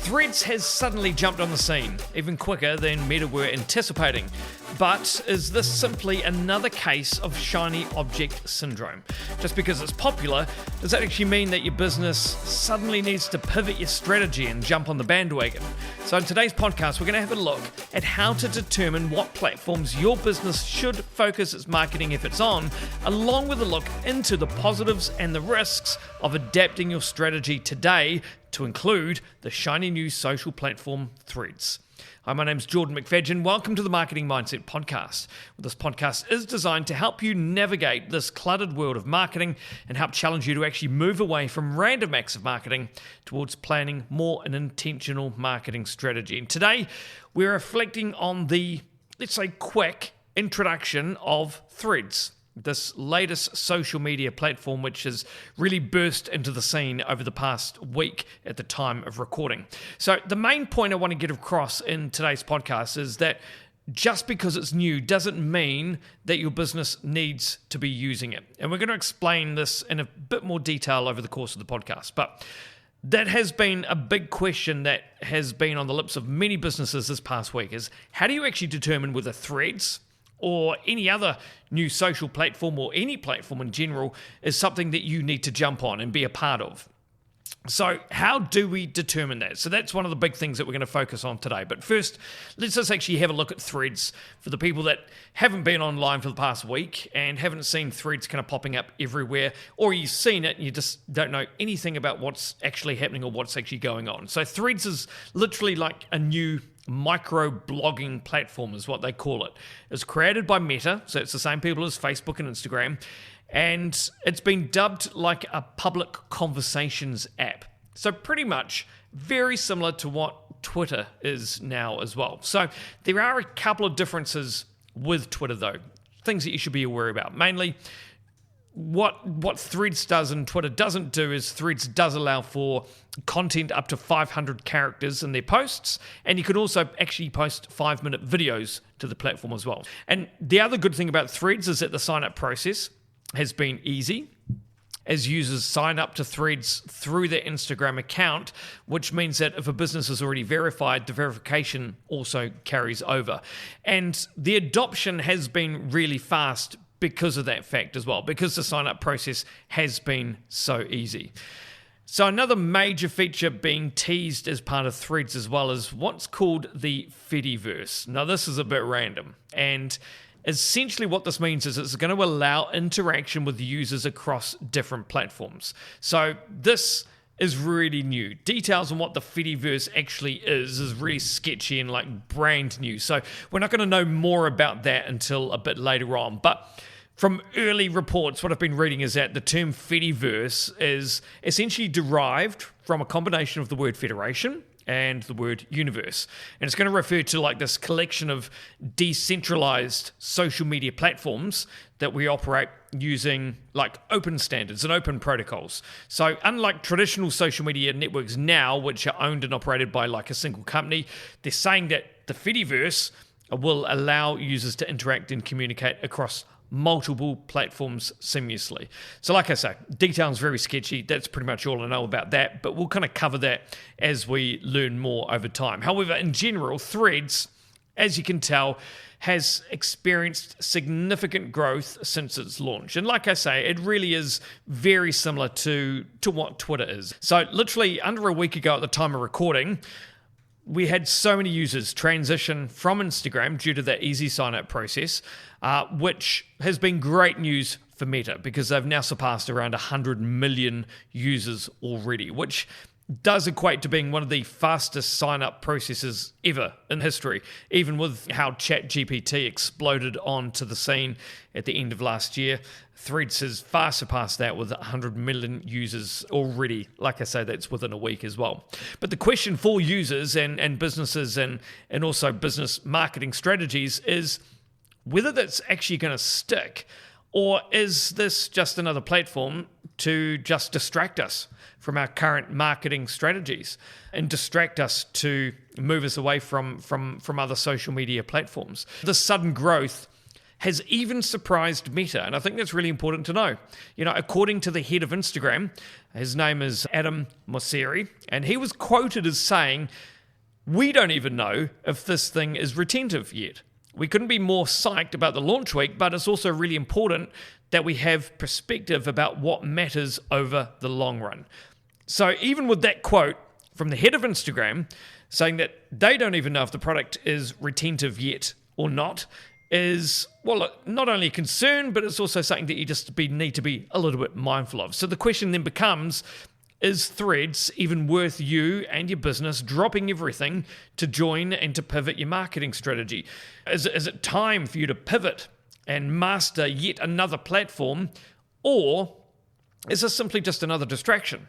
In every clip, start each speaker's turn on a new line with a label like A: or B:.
A: Threads has suddenly jumped on the scene, even quicker than Meta were anticipating. But is this simply another case of shiny object syndrome? Just because it's popular, does that actually mean that your business suddenly needs to pivot your strategy and jump on the bandwagon? So in today's podcast, we're going to have a look at how to determine what platforms your business should focus its marketing efforts on, along with a look into the positives and the risks of adapting your strategy today to include the shiny new social platform Threads. Hi, my name's Jordan McFadgen. Welcome to the Marketing Mindset Podcast. This podcast is designed to help you navigate this cluttered world of marketing and help challenge you to actually move away from random acts of marketing towards planning more an intentional marketing strategy. And today, we're reflecting on the, let's say, quick introduction of Threads, this latest social media platform which has really burst into the scene over the past week at the time of recording. So the main point I want to get across in today's podcast is that just because it's new doesn't mean that your business needs to be using it. And we're going to explain this in a bit more detail over the course of the podcast. But that has been a big question that has been on the lips of many businesses this past week is how do you actually determine whether Threads or any other new social platform or any platform in general is something that you need to jump on and be a part of. So how do we determine that? So that's one of the big things that we're going to focus on today. But first, let's just actually have a look at Threads for the people that haven't been online for the past week and haven't seen Threads kind of popping up everywhere, or you've seen it and you just don't know anything about what's actually happening or what's actually going on. So Threads is literally like a new micro-blogging platform is what they call it. It's created by Meta, so it's the same people as Facebook and Instagram, and it's been dubbed like a public conversations app. So pretty much very similar to what Twitter is now as well. So there are a couple of differences with Twitter though, things that you should be aware about. Mainly, what Threads does and Twitter doesn't do is Threads does allow for content up to 500 characters in their posts, and you can also actually post 5-minute videos to the platform as well. And the other good thing about Threads is that the sign-up process has been easy, as users sign up to Threads through their Instagram account, which means that if a business is already verified, the verification also carries over. And the adoption has been really fast because of that fact as well, because the sign-up process has been so easy. So another major feature being teased as part of Threads as well is what's called the Fediverse. Now this is a bit random, and essentially what this means is it's going to allow interaction with users across different platforms. So this is really new. Details on what the Fediverse actually is really sketchy and like brand new. So we're not going to know more about that until a bit later on. But from early reports, what I've been reading is that the term Fediverse is essentially derived from a combination of the word federation and the word universe. And it's going to refer to like this collection of decentralized social media platforms that we operate using like open standards and open protocols. So unlike traditional social media networks now, which are owned and operated by like a single company, they're saying that the Fediverse will allow users to interact and communicate across multiple platforms seamlessly. So like I say, details very sketchy. That's pretty much all I know about that, but we'll kind of cover that as we learn more over time. However, in general, Threads, as you can tell, has experienced significant growth since its launch. And like I say, it really is very similar to what Twitter is. So literally under a week ago at the time of recording, we had so many users transition from Instagram due to that easy sign-up process, which has been great news for Meta because they've now surpassed around 100 million users already, which does equate to being one of the fastest sign-up processes ever in history, even with how ChatGPT exploded onto the scene at the end of last year. Threads has far surpassed that with 100 million users already. Like I say, that's within a week as well. But the question for users and businesses and also business marketing strategies is whether that's actually going to stick, or is this just another platform to just distract us from our current marketing strategies and distract us to move us away from other social media platforms. The sudden growth has even surprised Meta. And I think that's really important to know. According to the head of Instagram, his name is Adam Mosseri, and he was quoted as saying, "We don't even know if this thing is retentive yet. We couldn't be more psyched about the launch week, but it's also really important that we have perspective about what matters over the long run." So even with that quote from the head of Instagram saying that they don't even know if the product is retentive yet or not is, well, not only a concern, but it's also something that you just need to be a little bit mindful of. So the question then becomes, is Threads even worth you and your business dropping everything to join and to pivot your marketing strategy? Is it time for you to pivot and master yet another platform, or is this simply just another distraction?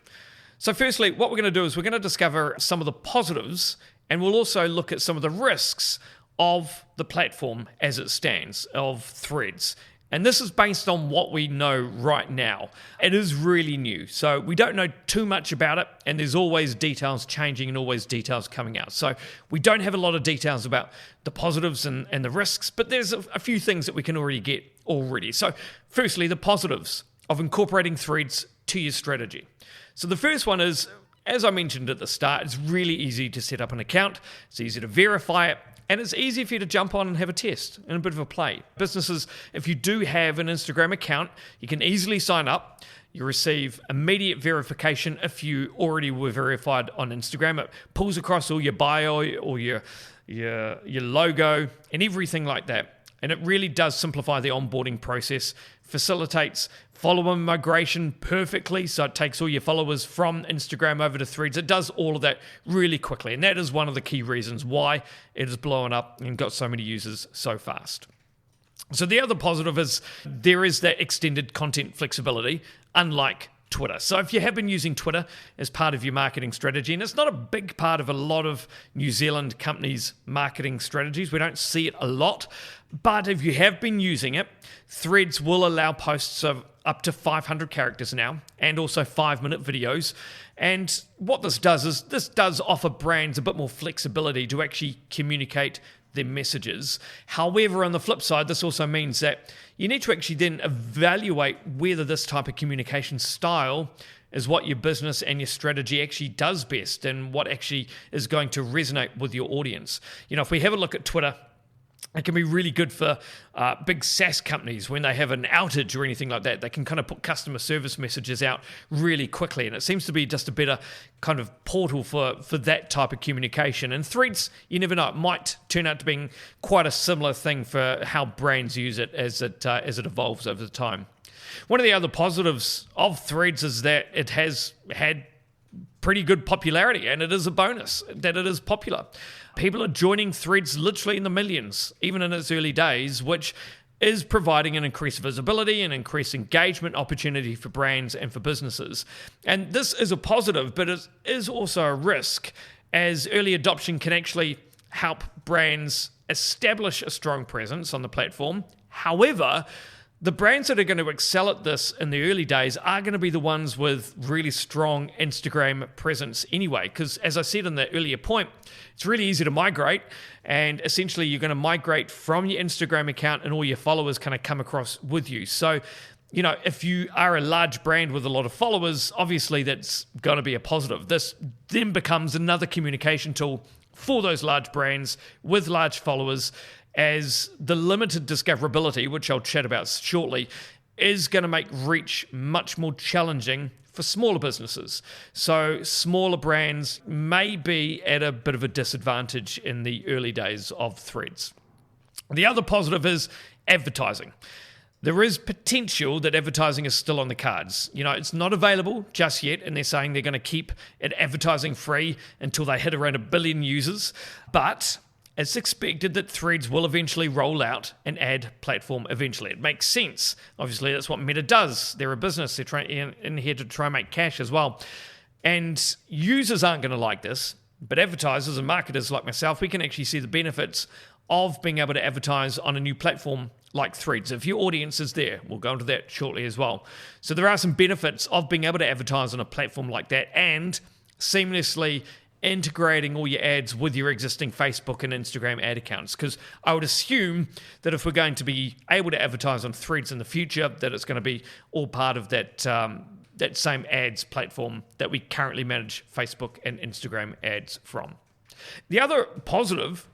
A: So firstly, what we're going to do is we're going to discover some of the positives, and we'll also look at some of the risks of the platform as it stands, of Threads. And this is based on what we know right now. It is really new, so we don't know too much about it, and there's always details changing and always details coming out. So we don't have a lot of details about the positives and the risks, but there's a few things that we can already get already. So firstly, the positives of incorporating Threads to your strategy. So the first one is, as I mentioned at the start, it's really easy to set up an account, it's easy to verify it, and it's easy for you to jump on and have a test and a bit of a play. Businesses, if you do have an Instagram account, you can easily sign up. You receive immediate verification if you already were verified on Instagram. It pulls across all your bio or your logo and everything like that. And it really does simplify the onboarding process, facilitates follower migration perfectly, so it takes all your followers from Instagram over to Threads. It does all of that really quickly, and that is one of the key reasons why it has blown up and got so many users so fast. So the other positive is there is that extended content flexibility, unlike Twitter. So if you have been using Twitter as part of your marketing strategy, and it's not a big part of a lot of New Zealand companies' marketing strategies, we don't see it a lot, but if you have been using it, Threads will allow posts of up to 500 characters now, and also 5-minute videos. And what this does is this does offer brands a bit more flexibility to actually communicate their messages. However, on the flip side, this also means that you need to actually then evaluate whether this type of communication style is what your business and your strategy actually does best and what actually is going to resonate with your audience. If we have a look at Twitter, it can be really good for big SaaS companies when they have an outage or anything like that. They can kind of put customer service messages out really quickly, and it seems to be just a better kind of portal for that type of communication. And Threads, you never know, it might turn out to being quite a similar thing for how brands use it as it evolves over the time. One of the other positives of Threads is that it has had pretty good popularity, and it is a bonus that it is popular. People are joining Threads literally in the millions, even in its early days, which is providing an increased visibility and increased engagement opportunity for brands and for businesses. And this is a positive, but it is also a risk, as early adoption can actually help brands establish a strong presence on the platform. However, the brands that are going to excel at this in the early days are going to be the ones with really strong Instagram presence anyway, because as I said in the earlier point, it's really easy to migrate, and essentially you're going to migrate from your Instagram account and all your followers kind of come across with you. So, if you are a large brand with a lot of followers, obviously that's going to be a positive. This then becomes another communication tool for those large brands with large followers, as the limited discoverability, which I'll chat about shortly, is going to make reach much more challenging for smaller businesses. So smaller brands may be at a bit of a disadvantage in the early days of Threads. The other positive is advertising. There is potential that advertising is still on the cards. It's not available just yet, and they're saying they're going to keep it advertising free until they hit around 1 billion users. But it's expected that Threads will eventually roll out an ad platform eventually. It makes sense. Obviously, that's what Meta does. They're a business. They're trying in here to try and make cash as well. And users aren't going to like this, but advertisers and marketers like myself, we can actually see the benefits of being able to advertise on a new platform like Threads. If your audience is there, we'll go into that shortly as well. So there are some benefits of being able to advertise on a platform like that and seamlessly integrating all your ads with your existing Facebook and Instagram ad accounts, because I would assume that if we're going to be able to advertise on Threads in the future, that it's going to be all part of that that same ads platform that we currently manage Facebook and Instagram ads from. The other positive,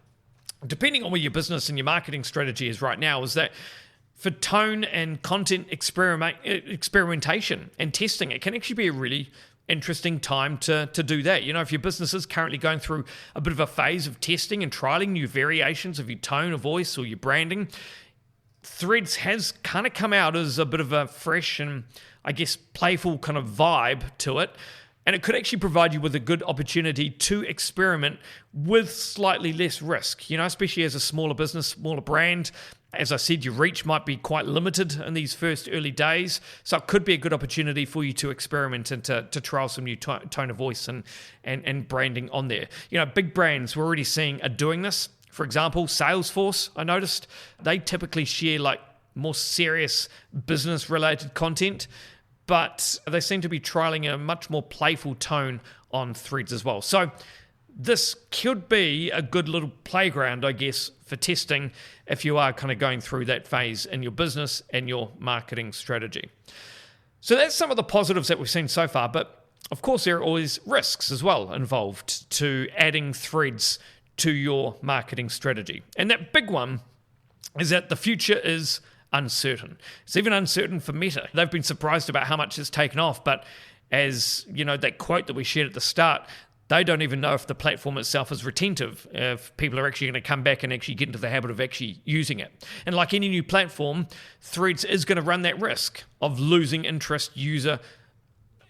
A: depending on where your business and your marketing strategy is right now, is that for tone and content experimentation and testing, it can actually be a really interesting time to do that. You know, if your business is currently going through a bit of a phase of testing and trialing new variations of your tone of voice or your branding, Threads has kind of come out as a bit of a fresh and, I guess, playful kind of vibe to it. And it could actually provide you with a good opportunity to experiment with slightly less risk, you know, especially as a smaller business, smaller brand. As I said, your reach might be quite limited in these first early days. So it could be a good opportunity for you to experiment and to trial some new tone of voice and branding on there. You know, big brands we're already seeing are doing this. For example, Salesforce, I noticed, they typically share like more serious business-related content, but they seem to be trialing a much more playful tone on Threads as well. So this could be a good little playground, I guess, for testing if you are kind of going through that phase in your business and your marketing strategy. So that's some of the positives that we've seen so far, but of course there are always risks as well involved to adding Threads to your marketing strategy. And that big one is that the future is uncertain. It's even uncertain for Meta. They've been surprised about how much it's taken off, but as you know, that quote that we shared at the start, they don't even know if the platform itself is retentive, if people are actually going to come back and actually get into the habit of actually using it. And like any new platform, Threads is going to run that risk of losing interest user,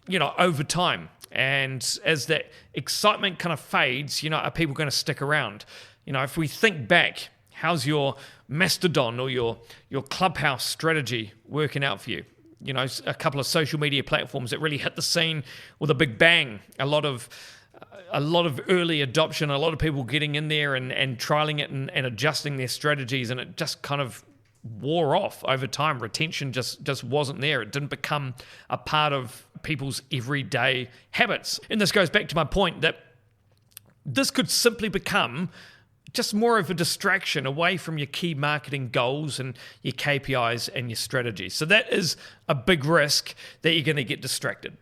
A: you know, over time. And as that excitement kind of fades, you know, are people going to stick around? You know, if we think back, how's your Mastodon or your Clubhouse strategy working out for you? You know, a couple of social media platforms that really hit the scene with a big bang. A lot of early adoption, a lot of people getting in there and trialing it and adjusting their strategies, and it just kind of wore off over time. Retention just wasn't there. It didn't become a part of people's everyday habits. And this goes back to my point that this could simply become just more of a distraction away from your key marketing goals and your KPIs and your strategies. So that is a big risk that you're going to get distracted.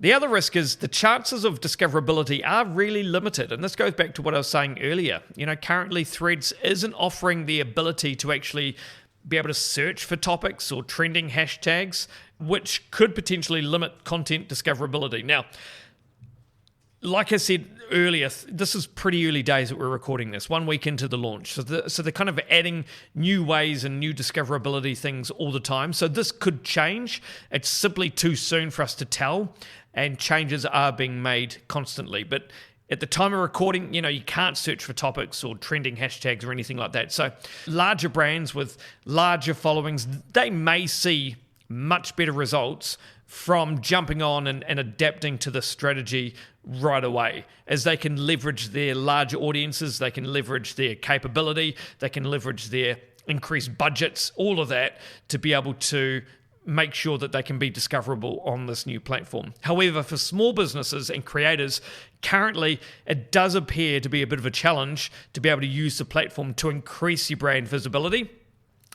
A: The other risk is the chances of discoverability are really limited. And this goes back to what I was saying earlier. You know, currently Threads isn't offering the ability to actually be able to search for topics or trending hashtags, which could potentially limit content discoverability. Now, like I said earlier, this is pretty early days that we're recording this, 1 week into the launch. So they're kind of adding new ways and new discoverability things all the time. So this could change. It's simply too soon for us to tell, and changes are being made constantly. But at the time of recording, you know, you can't search for topics or trending hashtags or anything like that. So larger brands with larger followings, they may see much better results from jumping on and adapting to the strategy right away, as they can leverage their larger audiences, they can leverage their capability, they can leverage their increased budgets, all of that, to be able to make sure that they can be discoverable on this new platform. However, for small businesses and creators, currently it does appear to be a bit of a challenge to be able to use the platform to increase your brand visibility.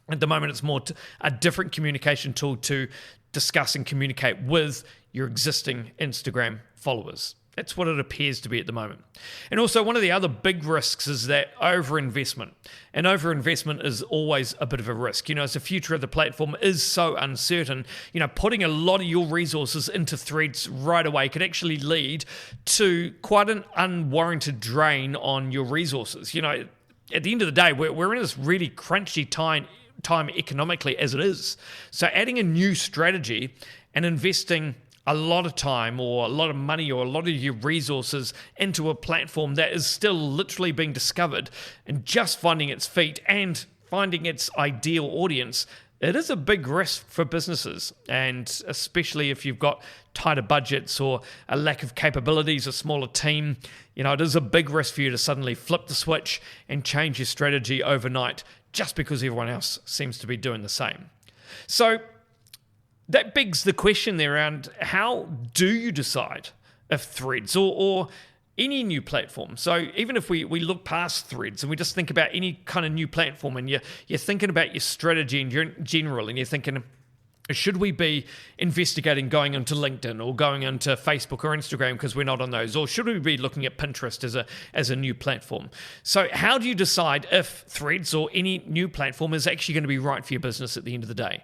A: At the moment, it's more a different communication tool to discuss and communicate with your existing Instagram followers. That's what it appears to be at the moment. And also, one of the other big risks is that overinvestment. And overinvestment is always a bit of a risk. You know, as the future of the platform is so uncertain, you know, putting a lot of your resources into Threads right away could actually lead to quite an unwarranted drain on your resources. You know, at the end of the day, we're in this really crunchy time economically as it is. So adding a new strategy and investing a lot of time or a lot of money or a lot of your resources into a platform that is still literally being discovered and just finding its feet and finding its ideal audience, it is a big risk for businesses. And especially if you've got tighter budgets or a lack of capabilities, a smaller team, you know, it is a big risk for you to suddenly flip the switch and change your strategy overnight just because everyone else seems to be doing the same. So that begs the question there around, how do you decide if Threads or any new platform. So even if we look past Threads and we just think about any kind of new platform, and you're thinking about your strategy in general, and you're thinking, should we be investigating going into LinkedIn or going into Facebook or Instagram because we're not on those? Or should we be looking at Pinterest as a new platform? So how do you decide if Threads or any new platform is actually going to be right for your business at the end of the day?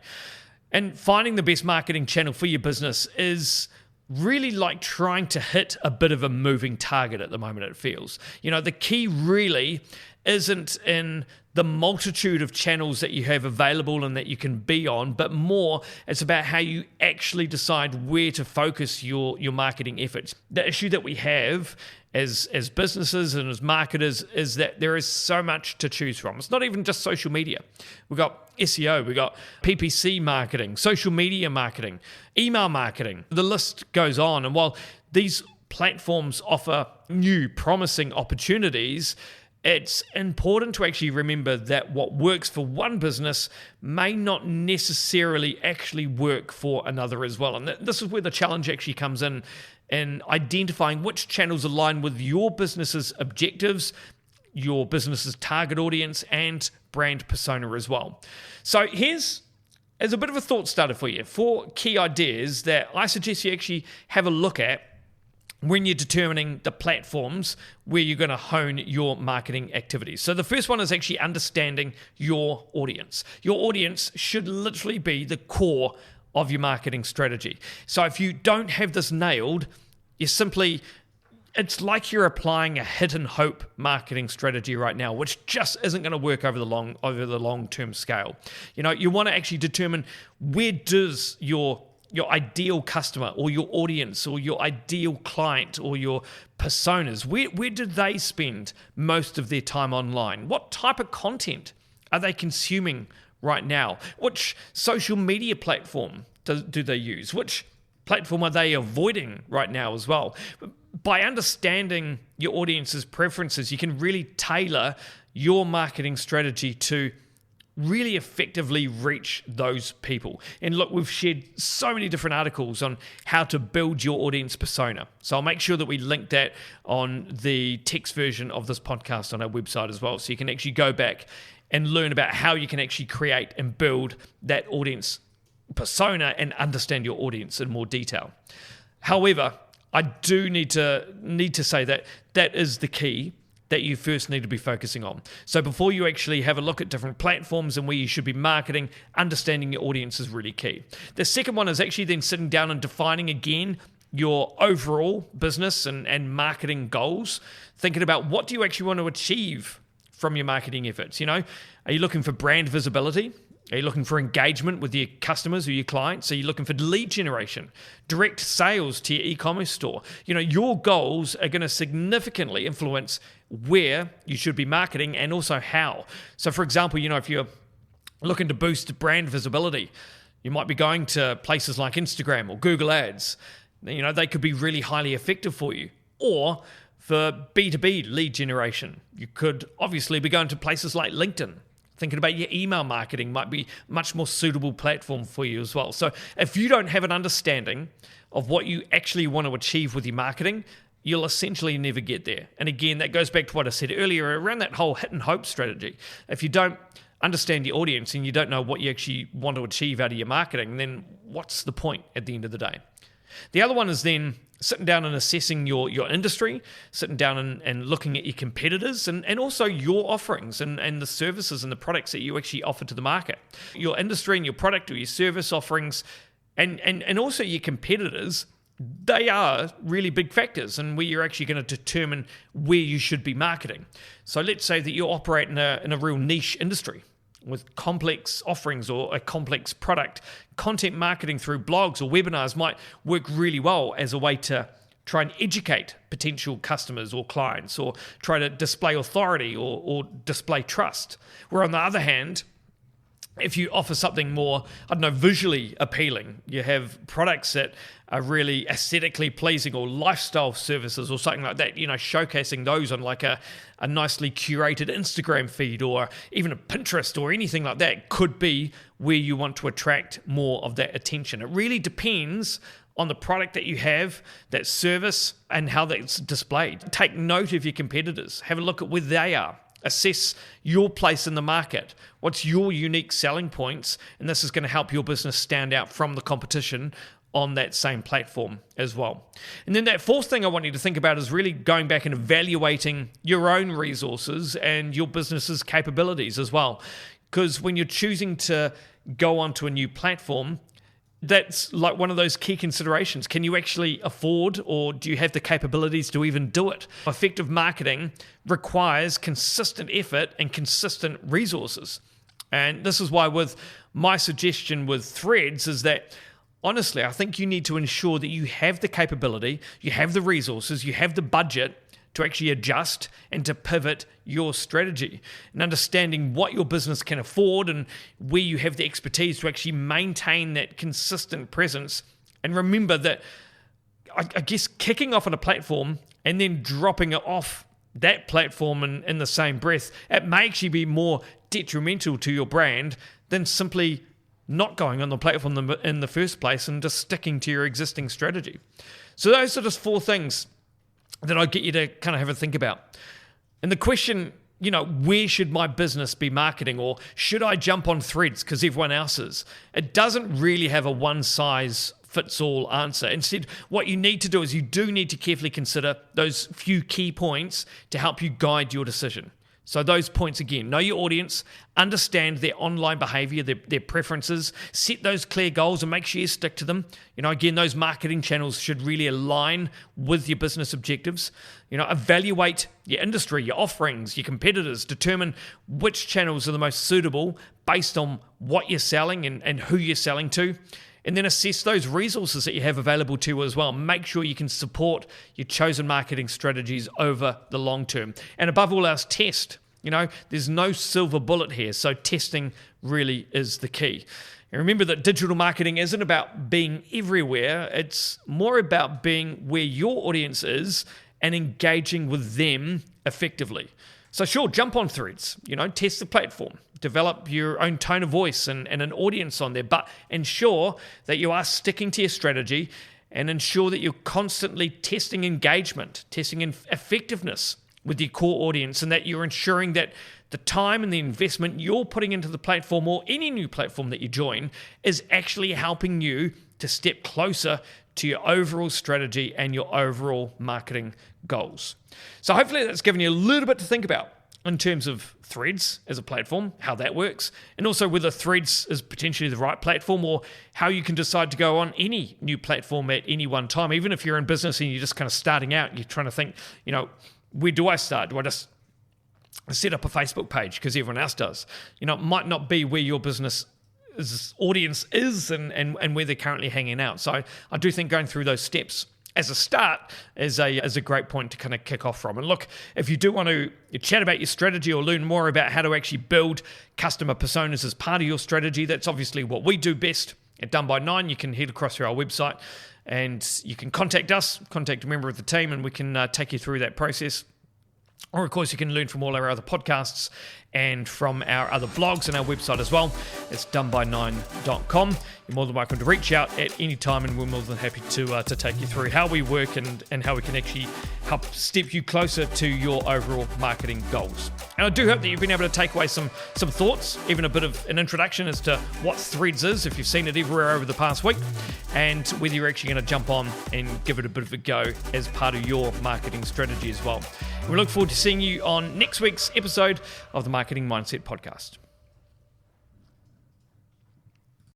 A: And finding the best marketing channel for your business is really like trying to hit a bit of a moving target at the moment, it feels. The key really isn't in the multitude of channels that you have available and that you can be on, but more it's about how you actually decide where to focus your marketing efforts. The issue that we have as businesses and as marketers is that there is so much to choose from. It's not even just social media. We've got SEO, we've got PPC marketing, social media marketing, email marketing. The list goes on. And while these platforms offer new promising opportunities, it's important to actually remember that what works for one business may not necessarily actually work for another as well. And this is where the challenge actually comes in identifying which channels align with your business's objectives, your business's target audience, and brand persona as well. So here's a bit of a thought starter for you. 4 key ideas that I suggest you actually have a look at when you're determining the platforms where you're going to hone your marketing activities. So the first one is actually understanding your audience. Your audience should literally be the core of your marketing strategy. So if you don't have this nailed, it's like you're applying a hit and hope marketing strategy right now, which just isn't going to work over the long-term scale. You want to actually determine where does your ideal customer or your audience or your ideal client or your personas, where do they spend most of their time online? What type of content are they consuming right now? Which social media platform do they use? Which platform are they avoiding right now as well? By understanding your audience's preferences, you can really tailor your marketing strategy to really effectively reach those people. And look, we've shared so many different articles on how to build your audience persona. So I'll make sure that we link that on the text version of this podcast on our website as well. So you can actually go back and learn about how you can actually create and build that audience persona and understand your audience in more detail. However, I do need to say that is the key that you first need to be focusing on. So before you actually have a look at different platforms and where you should be marketing, understanding your audience is really key. The second one is actually then sitting down and defining again your overall business and marketing goals, thinking about what do you actually want to achieve from your marketing efforts. Are you looking for brand visibility? Are you looking for engagement with your customers or your clients? Are you looking for lead generation, direct sales to your e-commerce store? Your goals are going to significantly influence where you should be marketing and also how. So for example, if you're looking to boost brand visibility, you might be going to places like Instagram or Google Ads. They could be really highly effective for you. Or for B2B lead generation, you could obviously be going to places like LinkedIn. Thinking about your email marketing might be a much more suitable platform for you as well. So if you don't have an understanding of what you actually want to achieve with your marketing, you'll essentially never get there. And again, that goes back to what I said earlier around that whole hit and hope strategy. If you don't understand your audience and you don't know what you actually want to achieve out of your marketing, then what's the point at the end of the day? The other one is then sitting down and assessing your industry, sitting down and looking at your competitors and also your offerings and the services and the products that you actually offer to the market. Your industry and your product or your service offerings and also your competitors, they are really big factors and where you're actually going to determine where you should be marketing. So let's say that you operate in a real niche industry with complex offerings or a complex product. Content marketing through blogs or webinars might work really well as a way to try and educate potential customers or clients or try to display authority or display trust. Where on the other hand, if you offer something more, visually appealing, you have products that are really aesthetically pleasing or lifestyle services or something like that, showcasing those on like a nicely curated Instagram feed or even a Pinterest or anything like that could be where you want to attract more of that attention. It really depends on the product that you have, that service, and how that's displayed. Take note of your competitors. Have a look at where they are. Assess your place in the market. What's your unique selling points? And this is going to help your business stand out from the competition on that same platform as well. And then that fourth thing I want you to think about is really going back and evaluating your own resources and your business's capabilities as well. Because when you're choosing to go onto a new platform, that's like one of those key considerations. Can you actually afford, or do you have the capabilities to even do it? Effective marketing requires consistent effort and consistent resources. And this is why with my suggestion with Threads is that, honestly, I think you need to ensure that you have the capability, you have the resources, you have the budget to actually adjust and to pivot your strategy, and understanding what your business can afford and where you have the expertise to actually maintain that consistent presence. And remember that, I guess, kicking off on a platform and then dropping it off that platform in the same breath, it may actually be more detrimental to your brand than simply not going on the platform in the first place and just sticking to your existing strategy. So those are just four things that I'd get you to kind of have a think about. And the question, where should my business be marketing, or should I jump on Threads because everyone else is? It doesn't really have a one-size-fits-all answer. Instead, what you need to do is you do need to carefully consider those few key points to help you guide your decision. So those points again: know your audience, understand their online behavior, their preferences, set those clear goals and make sure you stick to them. Again, those marketing channels should really align with your business objectives. Evaluate your industry, your offerings, your competitors, determine which channels are the most suitable based on what you're selling and who you're selling to. And then assess those resources that you have available to you as well. Make sure you can support your chosen marketing strategies over the long term. And above all else, test. There's no silver bullet here, so testing really is the key. And remember that digital marketing isn't about being everywhere. It's more about being where your audience is and engaging with them effectively. So sure, jump on Threads, test the platform. Develop your own tone of voice and an audience on there, but ensure that you are sticking to your strategy, and ensure that you're constantly testing engagement, testing effectiveness with your core audience, and that you're ensuring that the time and the investment you're putting into the platform, or any new platform that you join, is actually helping you to step closer to your overall strategy and your overall marketing goals. So hopefully that's given you a little bit to think about in terms of Threads as a platform, how that works, and also whether Threads is potentially the right platform, or how you can decide to go on any new platform at any one time. Even if you're in business and you're just kind of starting out, you're trying to think, where do I start? Do I just set up a Facebook page because everyone else does? It might not be where your business audience is and where they're currently hanging out. So I do think going through those steps as a start is a great point to kind of kick off from. And look, if you do want to chat about your strategy or learn more about how to actually build customer personas as part of your strategy, that's obviously what we do best at Done by 9. You can head across to our website and you can contact us, contact a member of the team, and we can take you through that process. Or, of course, you can learn from all our other podcasts and from our other blogs and our website as well. It's doneby9.com. You're more than welcome to reach out at any time, and we're more than happy to take you through how we work and how we can actually help step you closer to your overall marketing goals. And I do hope that you've been able to take away some thoughts, even a bit of an introduction as to what Threads is, if you've seen it everywhere over the past week, and whether you're actually going to jump on and give it a bit of a go as part of your marketing strategy as well. We look forward to seeing you on next week's episode of the Marketing Mindset Podcast.